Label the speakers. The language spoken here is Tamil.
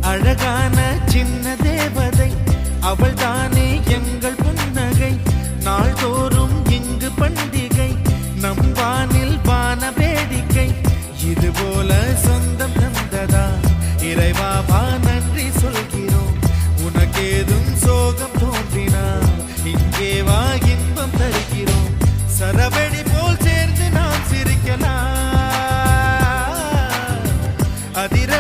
Speaker 1: அழகான சின்ன தேவதை அவள் தானே எங்கள் புன்னகை. நாள்தோறும் இங்கு பண்டிகை, நம் வானில் வான வேடிக்கை. இது போல சொந்தம் தந்ததா இறைவாவா நன்றி சொல்கிறோம். உனக்கேதும் சோகம் தோன்றினா இங்கே வா இன்பம் தருகிறோம். சரவெடி போல் சேர்ந்து நாம் சிரிக்கலாம். அதிர